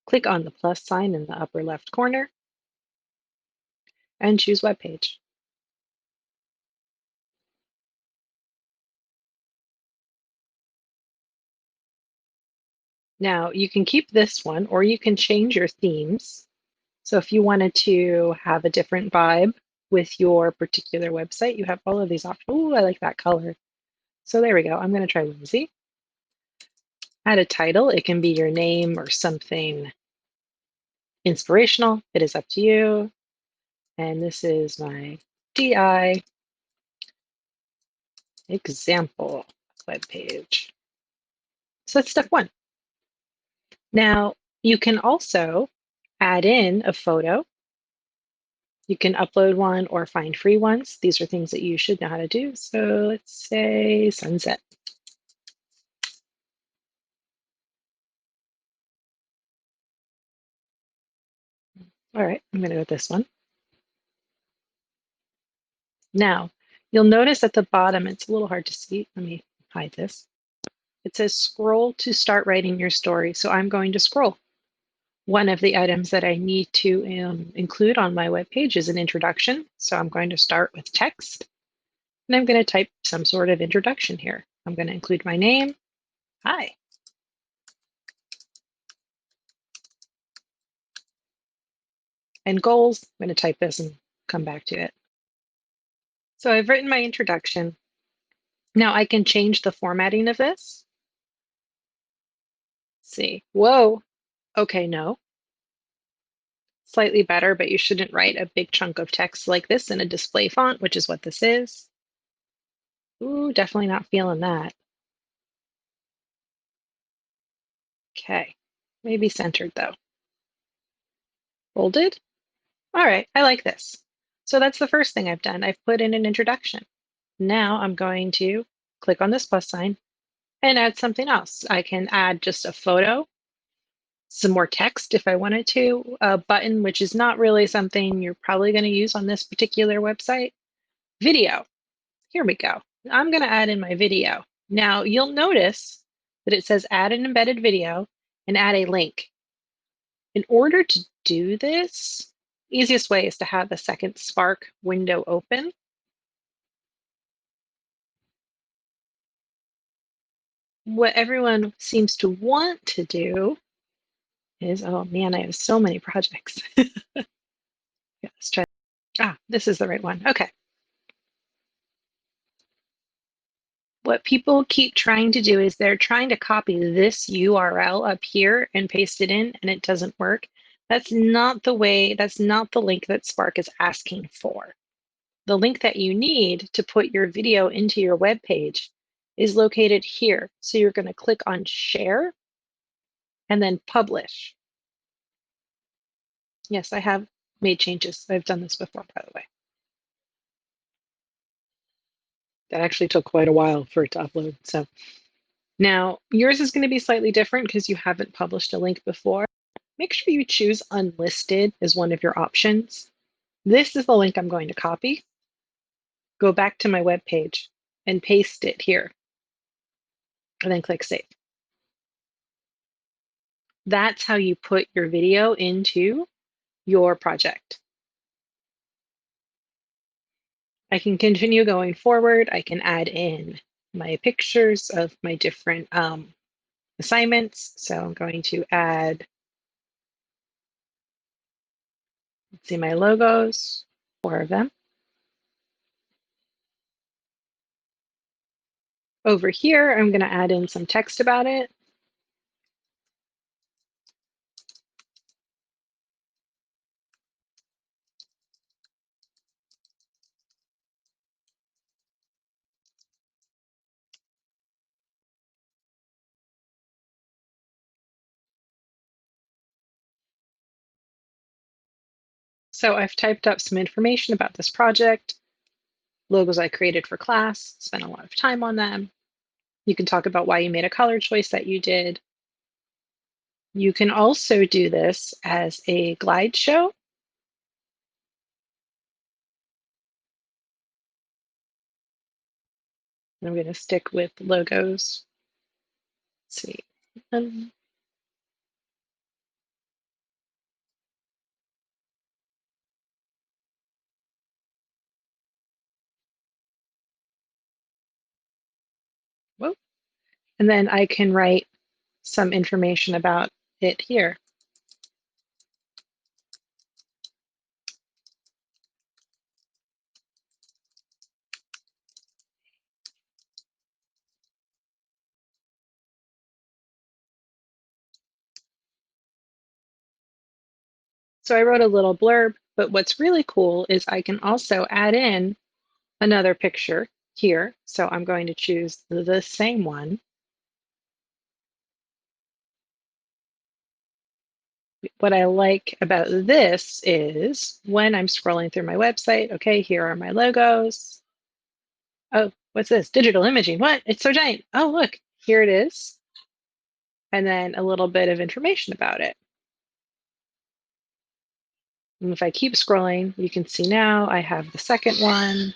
Click on the plus sign in the upper left corner and choose Webpage. Now you can keep this one or you can change your themes. So if you wanted to have a different vibe with your particular website, you have all of these options. Oh, I like that color. So there we go. I'm going to try whimsy. Add a title. It can be your name or something inspirational. It is up to you. And this is my DI example webpage. So that's step one. Now you can also add in a photo. You can upload one or find free ones. These are things that you should know how to do. So let's say sunset. All right, I'm going to go with this one. Now, you'll notice at the bottom, it's a little hard to see. Let me hide this. It says scroll to start writing your story. So I'm going to scroll. One of the items that I need to include on my web page is an introduction. So I'm going to start with text. And I'm going to type some sort of introduction here. I'm going to include my name. Hi. And goals. I'm going to type this and come back to it. So I've written my introduction. Now I can change the formatting of this. Let's see. Whoa. Okay, no. Slightly better, but you shouldn't write a big chunk of text like this in a display font, which is what this is. Ooh, definitely not feeling that. Okay, maybe centered though. Bolded? All right, I like this. So that's the first thing I've done. I've put in an introduction. Now I'm going to click on this plus sign and add something else. I can add just a photo, some more text if I wanted to, a button, which is not really something you're probably going to use on this particular website. Video. Here we go. I'm going to add in my video. Now you'll notice that it says add an embedded video and add a link. In order to do this, easiest way is to have the second Spark window open. What everyone seems to want to do is, oh man, I have so many projects. Yeah, let's try. This is the right one. Okay. What people keep trying to do is they're trying to copy this URL up here and paste it in, and it doesn't work. That's not the way, that's not the link that Spark is asking for. The link that you need to put your video into your web page is located here. So you're going to click on share and then publish. Yes, I have made changes. I've done this before, by the way. That actually took quite a while for it to upload. So now yours is going to be slightly different because you haven't published a link before. Make sure you choose unlisted as one of your options. This is the link I'm going to copy. Go back to my web page and paste it here, and then click save. That's how you put your video into your project. I can continue going forward. I can add in my pictures of my different assignments. So I'm going to add, let's see, my logos, 4 of them. Over here, I'm going to add in some text about it. So I've typed up some information about this project, logos I created for class, spent a lot of time on them. You can talk about why you made a color choice that you did. You can also do this as a glide show. I'm going to stick with logos. Let's see. And then I can write some information about it here. So I wrote a little blurb, but what's really cool is I can also add in another picture here. So I'm going to choose the same one. What I like about this is when I'm scrolling through my website, okay, here are my logos. Oh, what's this? Digital imaging. What? It's so giant. Oh, look, here it is. And then a little bit of information about it. And if I keep scrolling, you can see now I have the second one.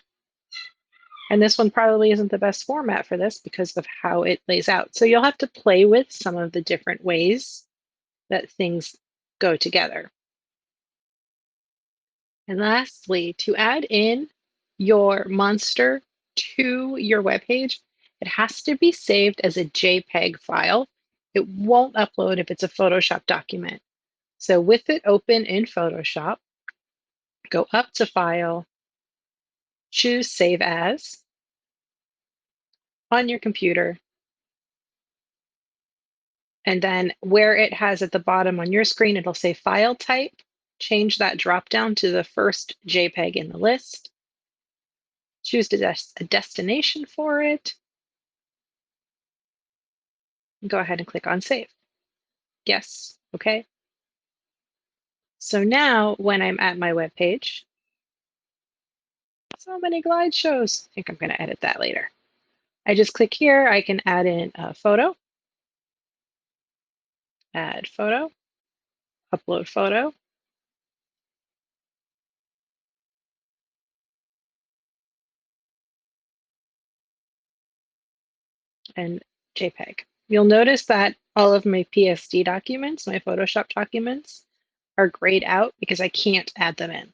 And this one probably isn't the best format for this because of how it lays out. So you'll have to play with some of the different ways that things go together. And lastly, to add in your monster to your webpage, it has to be saved as a JPEG file. It won't upload if it's a Photoshop document. So with it open in Photoshop, go up to File, choose Save As on your computer, and then where it has at the bottom on your screen, it'll say File Type. Change that drop down to the first JPEG in the list. Choose a destination for it. Go ahead and click on Save. Yes, okay. So now when I'm at my web page, so many glide shows. I think I'm going to edit that later. I just click here. I can add in a photo, add photo, upload photo, and JPEG. You'll notice that all of my PSD documents, my Photoshop documents, are grayed out because I can't add them in.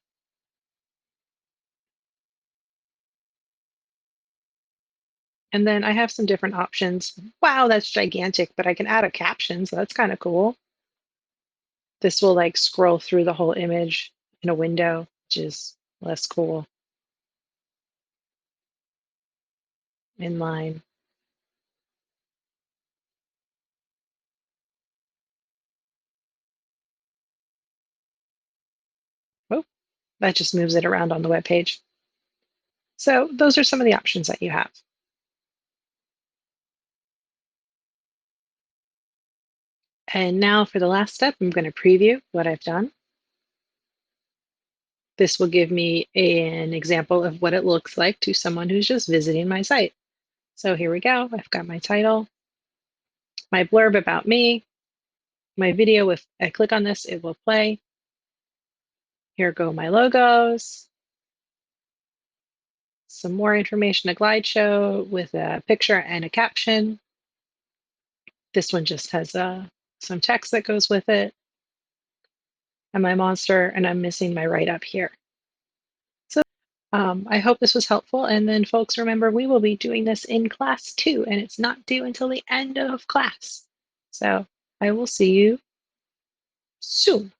And then I have some different options. Wow, that's gigantic, but I can add a caption, so that's kind of cool. This will like scroll through the whole image in a window, which is less cool. Inline. Oh, that just moves it around on the web page. So those are some of the options that you have. And now for the last step, I'm going to preview what I've done. This will give me an example of what it looks like to someone who's just visiting my site. So here we go. I've got my title, my blurb about me, my video. If I click on this, it will play. Here go my logos, some more information, a glide show with a picture and a caption. This one just has some text that goes with it, and my monster, and I'm missing my write-up here. So I hope this was helpful. And then folks, remember, we will be doing this in class too, and it's not due until the end of class. So I will see you soon.